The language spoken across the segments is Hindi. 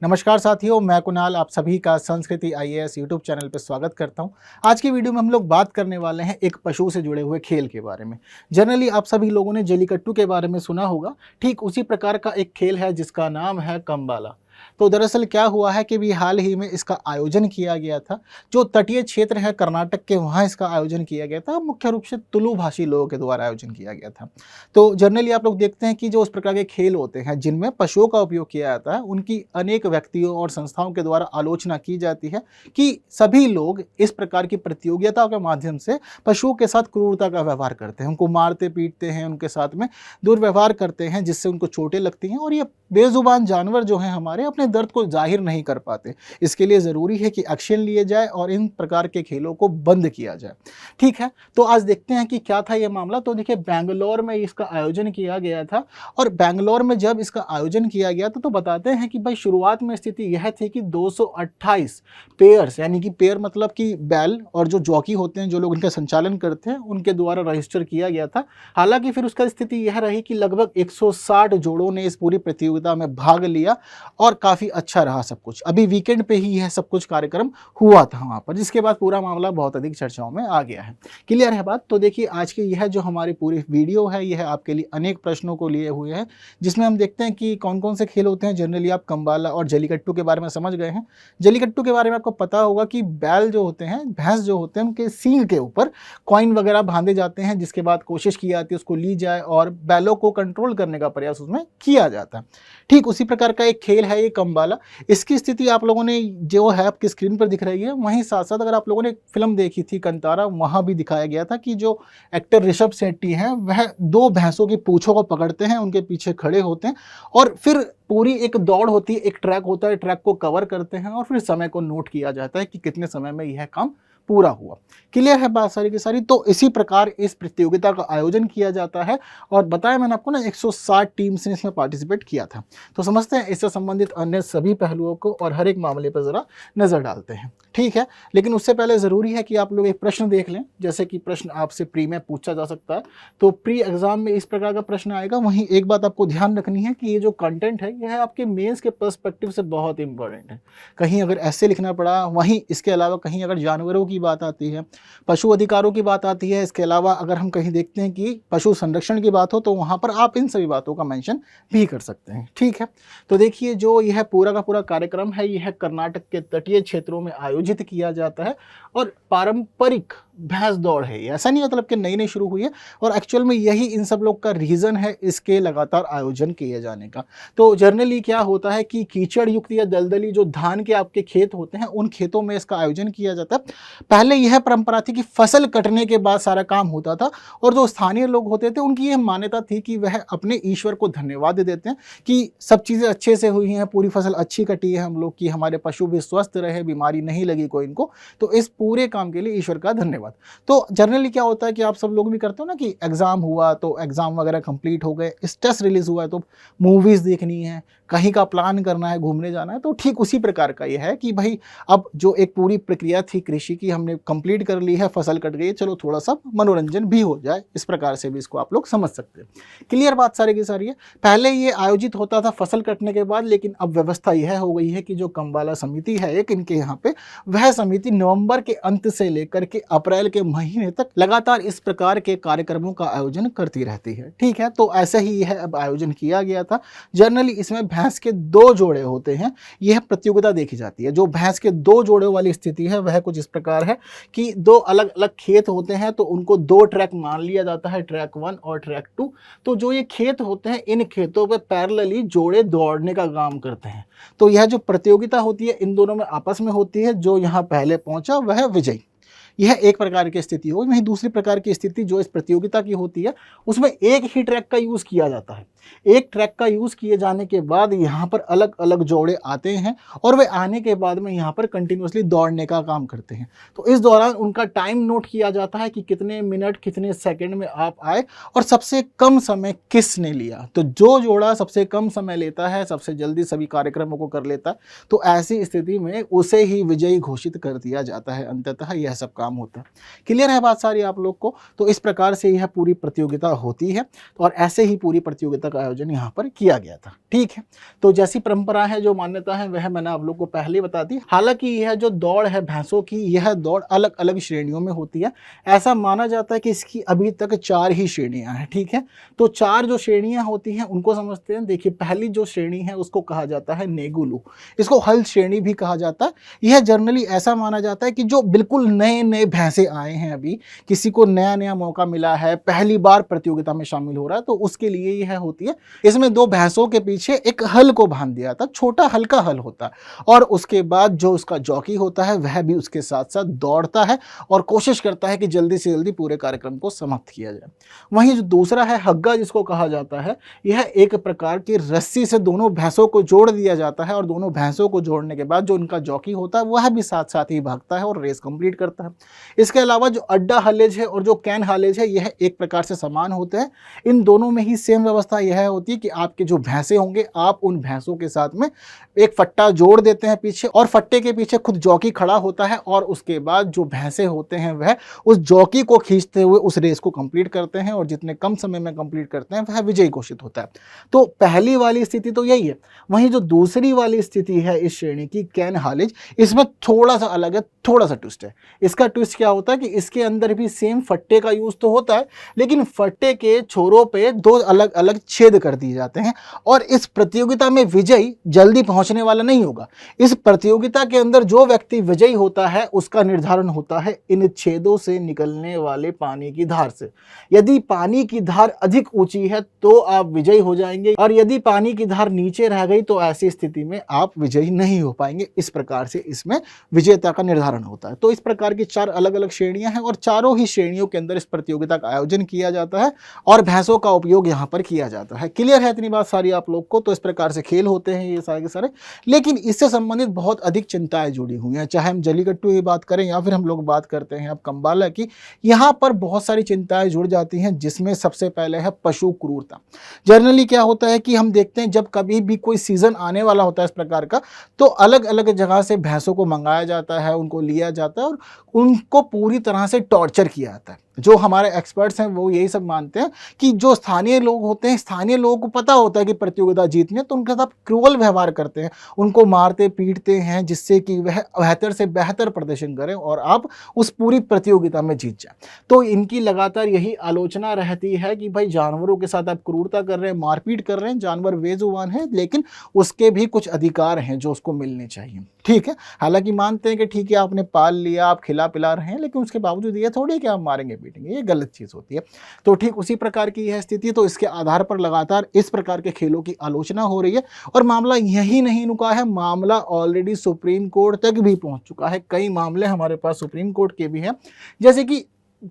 नमस्कार साथियों, मैं कुणाल आप सभी का संस्कृति आईएएस यूट्यूब चैनल पर स्वागत करता हूं। आज की वीडियो में हम लोग बात करने वाले हैं एक पशु से जुड़े हुए खेल के बारे में। जनरली आप सभी लोगों ने जल्लीकट्टू के बारे में सुना होगा। ठीक उसी प्रकार का एक खेल है जिसका नाम है कंबाला। तो दरअसल क्या हुआ है कि भी हाल ही में इसका आयोजन किया गया था। जो तटीय क्षेत्र है कर्नाटक के, वहाँ इसका आयोजन किया गया था। मुख्य रूप से तुलु भाषी लोगों के द्वारा आयोजन किया गया था। तो जनरली आप लोग देखते हैं कि जो उस प्रकार के खेल होते हैं जिनमें पशुओं का उपयोग किया जाता है, उनकी अनेक व्यक्तियों और संस्थाओं के द्वारा आलोचना की जाती है कि सभी लोग इस प्रकार की प्रतियोगिताओं के माध्यम से पशुओं के साथ क्रूरता का व्यवहार करते हैं, उनको मारते पीटते हैं, उनके साथ में दुर्व्यवहार करते हैं जिससे उनको चोटें लगती हैं। और ये बेजुबान जानवर जो हैं हमारे, अपने दर्द को जाहिर नहीं कर पाते। इसके लिए ज़रूरी है कि एक्शन लिए जाए और इन प्रकार के खेलों को बंद किया जाए। ठीक है, तो आज देखते हैं कि क्या था ये मामला। तो देखिए, बेंगलोर में इसका आयोजन किया गया था और बेंगलोर में जब इसका आयोजन किया गया था तो बताते हैं कि भाई शुरुआत में स्थिति यह थी कि 228 पेयर्स, यानी कि पेयर मतलब कि बैल और जो जॉकी होते हैं, जो लोग इनका संचालन करते हैं, उनके द्वारा रजिस्टर किया गया था। हालांकि फिर उसका स्थिति यह रही कि लगभग 160 जोड़ों ने इस पूरी प्रतियोगिता में भाग लिया और काफ़ी अच्छा रहा सब कुछ। अभी वीकेंड पे ही यह सब कुछ कार्यक्रम हुआ था वहाँ पर, जिसके बाद पूरा मामला बहुत अधिक चर्चाओं में आ गया है। क्लियर है बात? तो देखिए, आज की यह जो हमारी पूरी वीडियो है, यह आपके लिए अनेक प्रश्नों को लिए हुए है, जिसमें हम देखते हैं कि कौन कौन से खेल होते हैं। जनरली आप कंबाला और जल्लीकट्टू के बारे में समझ गए हैं। जल्लीकट्टू के बारे में आपको पता होगा कि बैल जो होते हैं, भैंस जो होते हैं, उनके सींग के ऊपर कॉइन वगैरह बांधे जाते हैं, जिसके बाद कोशिश की जाती है उसको ली जाए और बैलों को कंट्रोल करने का प्रयास उसमें किया जाता है। ठीक उसी प्रकार का एक खेल है ये कंबाला। इसकी स्थिति आप लोगों ने जो है आपकी स्क्रीन पर दिख रही है, वहीं साथ साथ अगर आप लोगों ने फिल्म देखी थी कंतारा, वहाँ भी दिखाया गया था कि जो एक्टर ऋषभ शेट्टी हैं वह दो भैंसों की पूंछों को पकड़ते हैं, उनके पीछे खड़े होते हैं और फिर पूरी एक दौड़ होती है, एक ट्रैक होता है, ट्रैक को कवर करते हैं और फिर समय को नोट किया जाता है कि कितने समय में यह काम पूरा हुआ। क्लियर है बात सारी की सारी? तो इसी प्रकार इस प्रतियोगिता का आयोजन किया जाता है और बताया मैंने आपको ना 160 टीम्स ने इसमें पार्टिसिपेट किया था। तो समझते हैं इससे संबंधित अन्य सभी पहलुओं को और हर एक मामले पर ज़रा नज़र डालते हैं। ठीक है, लेकिन उससे पहले ज़रूरी है कि आप लोग एक प्रश्न देख लें। जैसे कि प्रश्न आपसे प्री में पूछा जा सकता है, तो प्री एग्जाम में इस प्रकार का प्रश्न आएगा। वहीं एक बात आपको ध्यान रखनी है कि ये जो कंटेंट है यह आपके मेंस के पर्सपेक्टिव से बहुत इंपॉर्टेंट है। कहीं अगर ऐसे लिखना पड़ा, वहीं इसके अलावा कहीं अगर जानवरों की बात आती है, पशु अधिकारों की बात आती है, इसके अलावा अगर हम कहीं देखते हैं कि पशु संरक्षण की बात हो, तो वहाँ पर आप इन सभी बातों का मेंशन भी कर सकते हैं। ठीक है, तो देखिए, जो यह पूरा का पूरा कार्यक्रम है, यह कर्नाटक के तटीय क्षेत्रों में आयोजित किया जाता है और पारंपरिक भैंस दौड़ है। ऐसा नहीं मतलब कि नई नई शुरू हुई है, और एक्चुअल में यही इन सब लोग का रीज़न है इसके लगातार आयोजन किए जाने का। तो जनरली क्या होता है कि कीचड़ युक्त या दलदली जो धान के आपके खेत होते हैं, उन खेतों में इसका आयोजन किया जाता है। पहले यह परंपरा थी कि फसल कटने के बाद सारा काम होता था और जो स्थानीय लोग होते थे उनकी यह मान्यता थी कि वह अपने ईश्वर को धन्यवाद देते हैं कि सब चीज़ें अच्छे से हुई हैं, पूरी फसल अच्छी कटी है हम लोग की, हमारे पशु भी स्वस्थ रहे, बीमारी नहीं लगी कोई इनको, तो इस पूरे काम के लिए ईश्वर का धन्यवाद। तो जनरली क्या होता है कि आप सब लोग भी करते हो ना कि एग्जाम हुआ तो एग्जाम वगैरह कंप्लीट हो गए, स्ट्रेस रिलीज हुआ है तो मूवीज देखनी है, कहीं का प्लान करना है, घूमने जाना है। तो ठीक उसी प्रकार का ये है कि भाई अब जो एक पूरी प्रक्रिया थी कृषि की हमने कंप्लीट कर ली है, फसल कट गई, चलो थोड़ा सा मनोरंजन भी हो जाए, इस प्रकार से भी इसको आप लोग समझ सकते हैं। क्लियर बात सारी की सारी है। पहले ये आयोजित होता था फसल कटने के बाद, लेकिन अब व्यवस्था यह हो गई है कि जो कंबाला समिति है एक इनके यहाँ पे, वह समिति नवंबर के अंत से लेकर के अप्रैल के महीने तक लगातार इस प्रकार के कार्यक्रमों का आयोजन करती रहती है। ठीक है, तो ऐसे ही यह अब आयोजन किया गया था। जनरली इसमें भैंस के 2 जोड़े होते हैं, यह प्रतियोगिता देखी जाती है। जो भैंस के 2 जोड़े वाली स्थिति है वह कुछ इस प्रकार है कि 2 अलग अलग खेत होते हैं, तो उनको 2 ट्रैक मान लिया जाता है, ट्रैक 1 और ट्रैक 2। तो जो ये खेत होते हैं, इन खेतों पे पैरेलली जोड़े दौड़ने का काम करते हैं। तो यह जो प्रतियोगिता होती है इन दोनों में आपस में होती है, जो यहाँ पहले पहुंचा वह विजयी। यह एक प्रकार की स्थिति हो। वहीं दूसरी प्रकार की स्थिति जो इस प्रतियोगिता की होती है, उसमें एक ही ट्रैक का यूज़ किया जाता है। एक ट्रैक का यूज़ किए जाने के बाद यहाँ पर अलग अलग जोड़े आते हैं और वे आने के बाद में यहाँ पर कंटिन्यूसली दौड़ने का काम करते हैं। तो इस दौरान उनका टाइम नोट किया जाता है कि कितने मिनट कितने सेकंड में आप आए और सबसे कम समय किसने लिया। तो जो जोड़ा सबसे कम समय लेता है, सबसे जल्दी सभी कार्यक्रमों को कर लेता है, तो ऐसी स्थिति में उसे ही विजयी घोषित कर दिया जाता है। अंततः यह सब काम काम होता है। क्लियर है बात सारी आप लोग को? तो इस प्रकार से यह पूरी प्रतियोगिता होती है और ऐसे ही पूरी प्रतियोगिता का आयोजन यहाँ पर किया गया था। ठीक है, तो जैसी परंपरा है, जो मान्यता है, वह मैंने आप लोग को पहले बता दी। हालांकि यह जो दौड़ है भैंसों की, यह दौड़ अलग अलग श्रेणियों में होती है। ऐसा माना जाता है कि इसकी अभी तक 4 ही श्रेणियां हैं। ठीक है, तो 4 जो श्रेणियां होती हैं उनको समझते हैं। देखिए, पहली जो श्रेणी है उसको कहा जाता है नेगुलू, इसको हल श्रेणी भी कहा जाता है। यह जनरली ऐसा माना जाता है कि जो बिल्कुल नए नए भैंसे आए हैं, अभी किसी को नया नया मौका मिला है, पहली बार प्रतियोगिता में शामिल हो रहा है, तो उसके लिए यह होती है। इसमें 2 भैंसों के पीछे एक हल को बांध दिया था, छोटा हल्का हल होता है, और उसके बाद जो उसका जॉकी होता है वह भी उसके साथ साथ दौड़ता है और कोशिश करता है कि जल्दी से जल्दी पूरे कार्यक्रम को समाप्त किया जाए। वहीं जो दूसरा है हग्गा, जिसको कहा जाता है, यह एक प्रकार की रस्सी से दोनों भैंसों को जोड़ दिया जाता है और दोनों भैंसों को जोड़ने के बाद जो उनका जॉकी होता है वह भी साथ साथ ही भागता है और रेस कंप्लीट करता है। इसके अलावा जो अड्डा हालेज है और जो कैन हालेज है, यह एक प्रकार से समान होते हैं। इन दोनों में ही सेम व्यवस्था यह होती है कि आपके जो भैंसे होंगे, आप उन भैंसों के साथ में एक फट्टा जोड़ देते हैं पीछे, और फट्टे के पीछे खुद जॉकी खड़ा होता है, और उसके बाद जो भैंसे होते हैं वह उस जॉकी को खींचते हुए उस रेस को कंप्लीट करते हैं, और जितने कम समय में कंप्लीट करते हैं वह विजयी घोषित होता है। तो पहली वाली स्थिति तो यही है। वहीं जो दूसरी वाली स्थिति है इस श्रेणी की, कैन हालेज, इसमें थोड़ा सा अलग है, थोड़ा सा ट्विस्ट है। इसका ट्विस्ट क्या होता है कि इसके अंदर भी सेम फट्टे का यूज तो होता है, लेकिन फट्टे के छोरों पे 2 अलग अलग छेद कर दिए जाते हैं, और इस प्रतियोगिता में विजयी जल्दी पहुंचने वाला नहीं होगा। इस प्रतियोगिता के अंदर जो व्यक्ति विजयी होता है उसका निर्धारण होता है इन छेदों से निकलने वाले पानी की धार से। यदि पानी की धार अधिक ऊंची है तो आप विजयी हो जाएंगे, और यदि पानी की धार नीचे रह गई तो ऐसी स्थिति में आप विजयी नहीं हो पाएंगे। इस प्रकार से इसमें विजेता का निर्धारण होता है। तो इस प्रकार की 4 अलग अलग श्रेणियां हैं, और चारों ही श्रेणियों के अंदर इस प्रतियोगिता का आयोजन किया जाता है और भैंसों का उपयोग यहाँ पर किया जाता है। क्लियर है इतनी बात सारी आप लोग को? तो इस प्रकार से खेल होते हैं ये सारे के सारे, लेकिन इससे संबंधित बहुत अधिक चिंताएं जुड़ी हुई हैं। चाहे हम जल्लीकट्टू की बात करें या फिर हम लोग बात करते हैं अब कंबाला की, यहाँ पर बहुत सारी चिंताएं जुड़ जाती हैं, जिसमें सबसे पहले है पशु क्रूरता। जनरली क्या होता है कि हम देखते हैं जब कभी भी कोई सीजन आने वाला होता है इस प्रकार का, तो अलग अलग जगह से भैंसों को मंगाया जाता है, उनको लिया जाता है और उनको पूरी तरह से टॉर्चर किया जाता है। जो हमारे एक्सपर्ट्स हैं वो यही सब मानते हैं कि जो स्थानीय लोग होते हैं, स्थानीय लोगों को पता होता है कि प्रतियोगिता जीतनी है, तो उनके साथ क्रूअल व्यवहार करते हैं, उनको मारते पीटते हैं, जिससे कि वह बेहतर से बेहतर प्रदर्शन करें और आप उस पूरी प्रतियोगिता में जीत जाए। तो इनकी लगातार यही आलोचना रहती है कि भाई जानवरों के साथ आप क्रूरता कर रहे हैं, मारपीट कर रहे हैं। जानवर बेजुबान है, लेकिन उसके भी कुछ अधिकार हैं जो उसको मिलने चाहिए। ठीक है, हालांकि मानते हैं कि ठीक है आपने पाल लिया, आप खिला पिला रहे हैं, लेकिन उसके बावजूद ये थोड़ी है कि आप मारेंगे पीटेंगे, ये गलत चीज़ होती है। तो ठीक उसी प्रकार की यह स्थिति, तो इसके आधार पर लगातार इस प्रकार के खेलों की आलोचना हो रही है, और मामला यही नहीं रुका है, मामला ऑलरेडी सुप्रीम कोर्ट तक भी पहुंच चुका है। कई मामले हमारे पास सुप्रीम कोर्ट के भी हैं, जैसे कि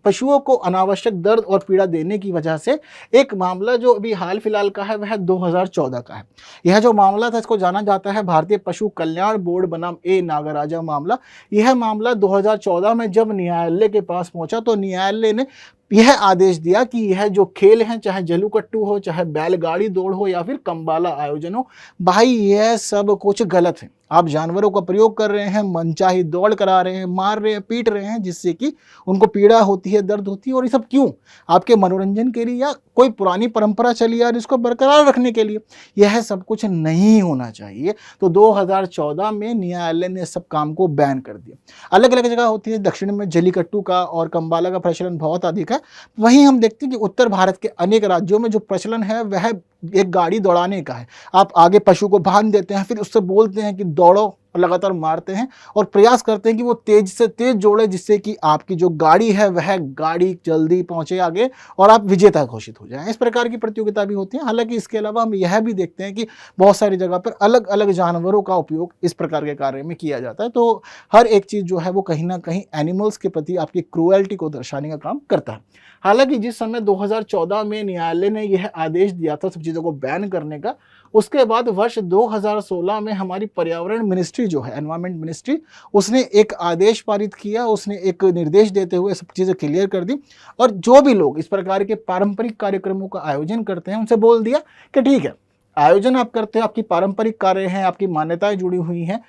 पशुओं को अनावश्यक दर्द और पीड़ा देने की वजह से एक मामला जो अभी हाल फिलहाल का है वह 2014 का है। यह जो मामला था इसको जाना जाता है भारतीय पशु कल्याण बोर्ड बनाम ए नागराजा मामला। यह मामला 2014 में जब न्यायालय के पास पहुंचा तो न्यायालय ने यह आदेश दिया कि यह जो खेल हैं, चाहे जल्लीकट्टू हो, चाहे बैलगाड़ी दौड़ हो या फिर कंबाला आयोजन हो, भाई यह सब कुछ गलत है। आप जानवरों का प्रयोग कर रहे हैं, मनचाही दौड़ करा रहे हैं, मार रहे हैं, पीट रहे हैं, जिससे कि उनको पीड़ा होती है, दर्द होती है, और ये सब क्यों? आपके मनोरंजन के लिए या कोई पुरानी परंपरा चली आ रही इसको बरकरार रखने के लिए? यह सब कुछ नहीं होना चाहिए। तो 2014 में न्यायालय ने सब काम को बैन कर दिया। अलग अलग जगह होती है, दक्षिण में जल्लीकट्टू का और कंबाला का प्रचलन बहुत अधिक है। वहीं हम देखते हैं कि उत्तर भारत के अनेक राज्यों में जो प्रचलन है वह एक गाड़ी दौड़ाने का है। आप आगे पशु को बांध देते हैं, फिर उससे बोलते हैं कि दौड़ो, लगातार मारते हैं और प्रयास करते हैं कि वो तेज से तेज जोड़े, जिससे कि आपकी जो गाड़ी है वह गाड़ी जल्दी पहुंचे आगे और आप विजेता घोषित हो जाएं। इस प्रकार की प्रतियोगिता भी होती है। हालांकि इसके अलावा हम यह भी देखते हैं कि बहुत सारी जगह पर अलग अलग जानवरों का उपयोग इस प्रकार के कार्य में किया जाता है। तो हर एक चीज़ जो है वो कहीं ना कहीं एनिमल्स के प्रति आपकी क्रूएल्टी को दर्शाने का काम करता है। हालांकि जिस समय 2014 में न्यायालय ने यह आदेश दिया था सब चीज़ों को बैन करने का, उसके बाद वर्ष 2016 में हमारी पर्यावरण मिनिस्ट्री जो है, एनवायरमेंट मिनिस्ट्री, उसने एक आदेश पारित किया, उसने एक निर्देश देते हुए सब चीज़ें क्लियर कर दी, और जो भी लोग इस प्रकार के पारंपरिक कार्यक्रमों का आयोजन करते हैं उनसे बोल दिया कि ठीक है, आयोजन आप करते हो, आपकी पारंपरिक कार्य हैं, आपकी मान्यताएं जुड़ी हुई हैं,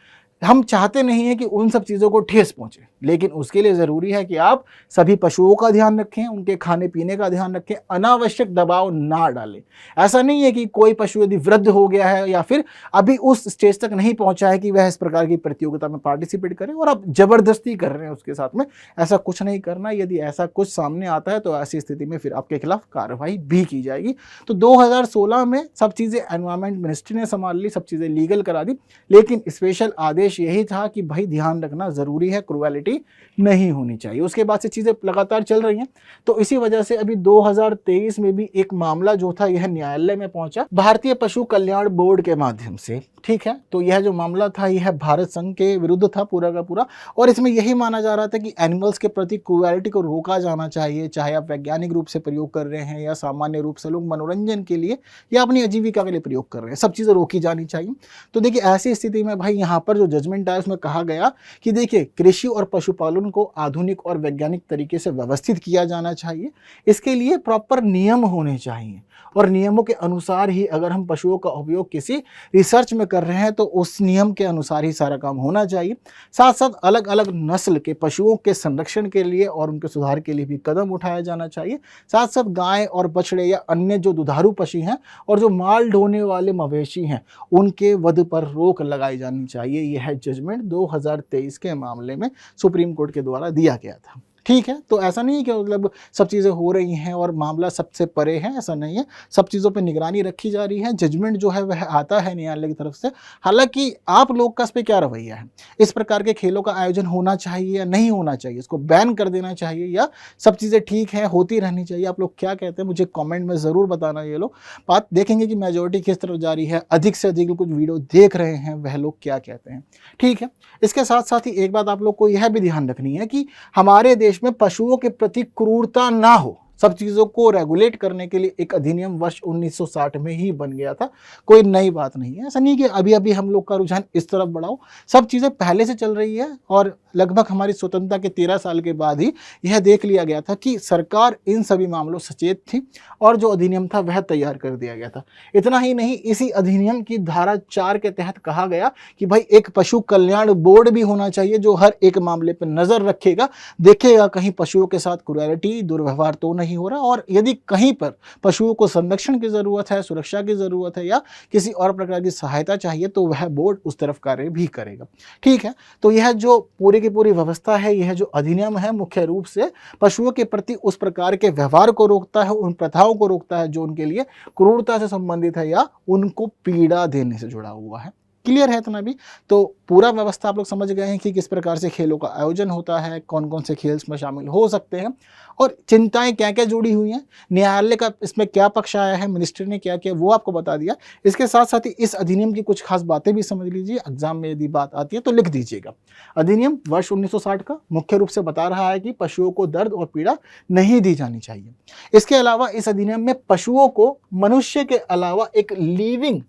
हम चाहते नहीं हैं कि उन सब चीज़ों को ठेस पहुंचे, लेकिन उसके लिए ज़रूरी है कि आप सभी पशुओं का ध्यान रखें, उनके खाने पीने का ध्यान रखें, अनावश्यक दबाव ना डालें। ऐसा नहीं है कि कोई पशु यदि वृद्ध हो गया है या फिर अभी उस स्टेज तक नहीं पहुंचा है कि वह इस प्रकार की प्रतियोगिता में पार्टिसिपेट करे और आप जबरदस्ती कर रहे हैं उसके साथ में, ऐसा कुछ नहीं करना। यदि ऐसा कुछ सामने आता है तो ऐसी स्थिति में फिर आपके खिलाफ कार्रवाई भी की जाएगी। तो 2016 में सब चीज़ें एनवायरमेंट मिनिस्ट्री ने संभाल ली, सब चीज़ें लीगल करा दी, लेकिन स्पेशल आदेश यही था कि भाई ध्यान रखना ज़रूरी है, क्रुएलिटी नहीं होनी चाहिए। उसके बाद से चीज़ें लगातार चल रही हैं, तो इसी वजह से अभी 2023 में भी एक मामला जो था यह न्यायालय में पहुंचा भारतीय पशु कल्याण बोर्ड के माध्यम से। ठीक है, तो यह जो मामला था यह भारत संघ के विरुद्ध था पूरा का पूरा, और इसमें यही माना जा रहा था कि एनिमल्स के प्रति क्रुएलिटी को रोका जाना चाहिए, चाहे आप वैज्ञानिक रूप से प्रयोग कर रहे हैं या सामान्य रूप से लोग मनोरंजन के लिए या अपनी आजीविका के लिए प्रयोग कर रहे हैं, सब चीज़ें रोकी जानी चाहिए। तो देखिए ऐसी स्थिति में भाई यहाँ पर जो जजमेंट आया उसमें कहा गया कि देखिए कृषि और पशुपालन को आधुनिक और वैज्ञानिक तरीके से व्यवस्थित किया जाना चाहिए। इसके लिए प्रॉपर नियम होने चाहिए और नियमों के अनुसार ही अगर हम पशुओं का उपयोग किसी रिसर्च में कर रहे हैं तो उस नियम के अनुसार ही सारा काम होना चाहिए। साथ साथ अलग अलग नस्ल के पशुओं के संरक्षण के लिए और उनके सुधार के लिए भी कदम उठाया जाना चाहिए। साथ साथ गाय और बछड़े या अन्य जो दुधारू पशु हैं और जो माल ढोने वाले मवेशी हैं उनके वध पर रोक लगाई जानी चाहिए। यह जजमेंट 2023 के मामले में सुप्रीम कोर्ट के द्वारा दिया गया था। ठीक है, तो ऐसा नहीं है कि मतलब सब चीज़ें हो रही हैं और मामला सबसे परे है, ऐसा नहीं है। सब चीज़ों पे निगरानी रखी जा रही है, जजमेंट जो है वह आता है न्यायालय की तरफ से। हालांकि आप लोग का इस पर क्या रवैया है, इस प्रकार के खेलों का आयोजन होना चाहिए या नहीं होना चाहिए, इसको बैन कर देना चाहिए या सब चीज़ें ठीक है होती रहनी चाहिए, आप लोग क्या कहते हैं मुझे कॉमेंट में ज़रूर बताना। ये लोग बात देखेंगे कि मेजोरिटी किस तरफ जा रही है, अधिक से अधिक कुछ वीडियो देख रहे हैं वह लोग क्या कहते हैं। ठीक है, इसके साथ साथ ही एक बात आप लोग को यह भी ध्यान रखनी है कि हमारे देश में पशुओं के प्रति क्रूरता ना हो, सब चीज़ों को रेगुलेट करने के लिए एक अधिनियम वर्ष 1960 में ही बन गया था। कोई नई बात नहीं है, ऐसा नहीं कि अभी अभी हम लोग का रुझान इस तरफ बढ़ाओ, सब चीज़ें पहले से चल रही है और लगभग हमारी स्वतंत्रता के 13 साल के बाद ही यह देख लिया गया था कि सरकार इन सभी मामलों से सचेत थी और जो अधिनियम था वह तैयार कर दिया गया था। इतना ही नहीं, इसी अधिनियम की धारा 4 के तहत कहा गया कि भाई एक पशु कल्याण बोर्ड भी होना चाहिए जो हर एक मामले पर नज़र रखेगा, देखेगा कहीं पशुओं के साथ क्रूएलिटी दुर्व्यवहार तो नहीं हो रहा, और यदि कहीं पर पशुओं को संरक्षण की ज़रूरत है, सुरक्षा की ज़रूरत है या किसी और प्रकार की सहायता चाहिए तो वह बोर्ड उस तरफ कार्य भी करेगा। ठीक है, तो यह जो पूरी की पूरी व्यवस्था है, यह जो अधिनियम है मुख्य रूप से पशुओं के प्रति उस प्रकार के व्यवहार को रोकता है, उन प्रथाओं को रोकता है जो उनके लिए क्रूरता से संबंधित है या उनको पीड़ा देने से जुड़ा हुआ है। क्लियर है इतना भी? तो पूरा व्यवस्था आप लोग समझ गए हैं कि किस प्रकार से खेलों का आयोजन होता है, कौन कौन से खेल इसमें शामिल हो सकते हैं और चिंताएं क्या क्या जुड़ी हुई हैं, न्यायालय का इसमें क्या पक्ष आया है, मिनिस्ट्री ने क्या किया वो आपको बता दिया। इसके साथ साथ ही इस अधिनियम की कुछ खास बातें भी समझ लीजिए, एग्जाम में यदि बात आती है तो लिख दीजिएगा। अधिनियम वर्ष 1960 का मुख्य रूप से बता रहा है कि पशुओं को दर्द और पीड़ा नहीं दी जानी चाहिए। इसके अलावा इस अधिनियम में पशुओं को मनुष्य के अलावा एक लिविंग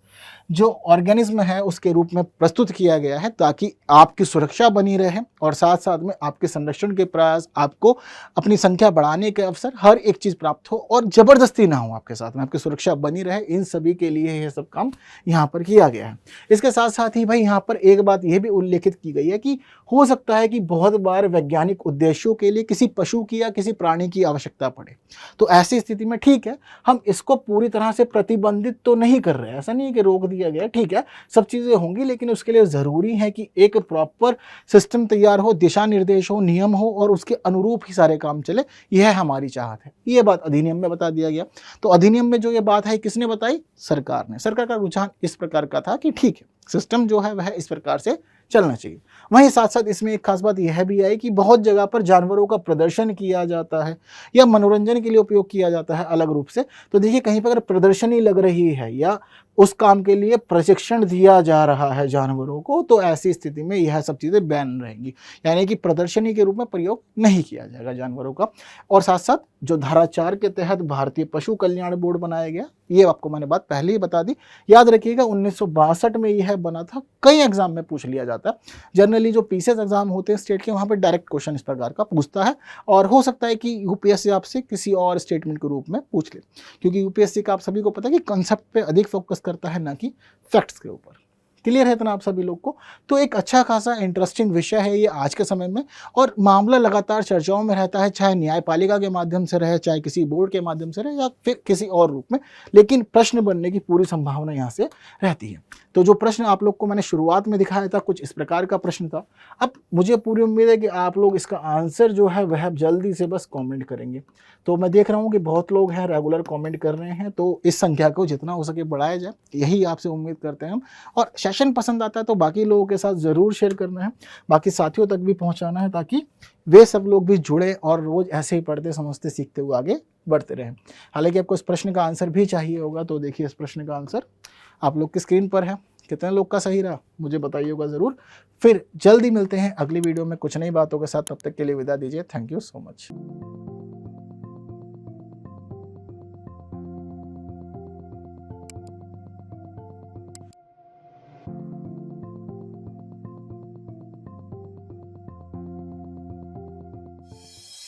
जो ऑर्गेनिज्म है उसके रूप में प्रस्तुत किया गया है ताकि आपकी सुरक्षा बनी रहे और साथ साथ में आपके संरक्षण के प्रयास, आपको अपनी संख्या बढ़ाने के अवसर, हर एक चीज़ प्राप्त हो और ज़बरदस्ती ना हो आपके साथ में, आपकी सुरक्षा बनी रहे। इन सभी के लिए यह सब काम यहाँ पर किया गया है। इसके साथ साथ ही भाई यहाँ पर एक बात यह भी उल्लेखित की गई है कि हो सकता है कि बहुत बार वैज्ञानिक उद्देश्यों के लिए किसी पशु की या किसी प्राणी की आवश्यकता पड़े, तो ऐसी स्थिति में ठीक है हम इसको पूरी तरह से प्रतिबंधित तो नहीं कर रहे हैं, ऐसा नहीं है कि रोक दिया गया, ठीक है सब चीज़ें होंगी, लेकिन उसके लिए ज़रूरी है कि एक प्रॉपर सिस्टम तैयार हो, दिशा निर्देश हो, नियम हो और उसके अनुरूप ही सारे काम चले। यह हमारी चाहत है। ये बात अधिनियम में बता दिया गया। तो अधिनियम में जो ये बात है किसने बताई? सरकार ने। सरकार का रुझान इस प्रकार का था कि ठीक है सिस्टम जो है वह इस प्रकार से चलना चाहिए। वहीं साथ साथ इसमें एक खास बात यह भी आई कि बहुत जगह पर जानवरों का प्रदर्शन किया जाता है या मनोरंजन के लिए उपयोग किया जाता है अलग रूप से। तो देखिए कहीं पर अगर प्रदर्शनी लग रही है या उस काम के लिए प्रशिक्षण दिया जा रहा है जानवरों को, तो ऐसी स्थिति में यह सब चीज़ें बैन रहेंगी, यानी कि प्रदर्शनी के रूप में प्रयोग नहीं किया जाएगा जानवरों का। और साथ साथ जो धारा 4 के तहत भारतीय पशु कल्याण बोर्ड बनाया गया, ये आपको मैंने बात पहले ही बता दी। याद रखिएगा 1962 में यह बना था। कई एग्जाम में पूछ लिया जाता है, जनरली जो पीसीएस एग्जाम होते हैं स्टेट के, वहाँ पर डायरेक्ट क्वेश्चन इस प्रकार का पूछता है और हो सकता है कि यूपीएससी आपसे किसी और स्टेटमेंट के रूप में पूछ ले, क्योंकि यूपीएससी का आप सभी को पता है कि कंसेप्ट पे अधिक फोकस करता है ना कि फैक्ट्स के ऊपर। क्लियर है इतना आप सभी लोग को? तो एक अच्छा खासा इंटरेस्टिंग विषय है ये आज के समय में, और मामला लगातार चर्चाओं में रहता है, चाहे न्यायपालिका के माध्यम से रहे, चाहे किसी बोर्ड के माध्यम से रहे, या फिर किसी और रूप में, लेकिन प्रश्न बनने की पूरी संभावना यहाँ से रहती है। तो जो प्रश्न आप लोग को मैंने शुरुआत में दिखाया था, कुछ इस प्रकार का प्रश्न था। अब मुझे पूरी उम्मीद है कि आप लोग इसका आंसर जो है वह जल्दी से बस कमेंट करेंगे। तो मैं देख रहा हूँ कि बहुत लोग हैं रेगुलर कमेंट कर रहे हैं, तो इस संख्या को जितना हो सके बढ़ाया जाए, यही आपसे उम्मीद करते हैं हम। और सेशन पसंद आता है तो बाकी लोगों के साथ ज़रूर शेयर करना है, बाकी साथियों तक भी पहुँचाना है, ताकि वे सब लोग भी जुड़े और रोज़ ऐसे ही पढ़ते समझते सीखते हुए आगे बढ़ते रहें। हालांकि आपको इस प्रश्न का आंसर भी चाहिए होगा, तो देखिए इस प्रश्न का आंसर आप लोग की स्क्रीन पर है। कितने लोग का सही रहा मुझे बताइएगा ज़रूर। फिर जल्दी मिलते हैं अगली वीडियो में कुछ नई बातों के साथ, तब तक के लिए विदा दीजिए। Thank you so much.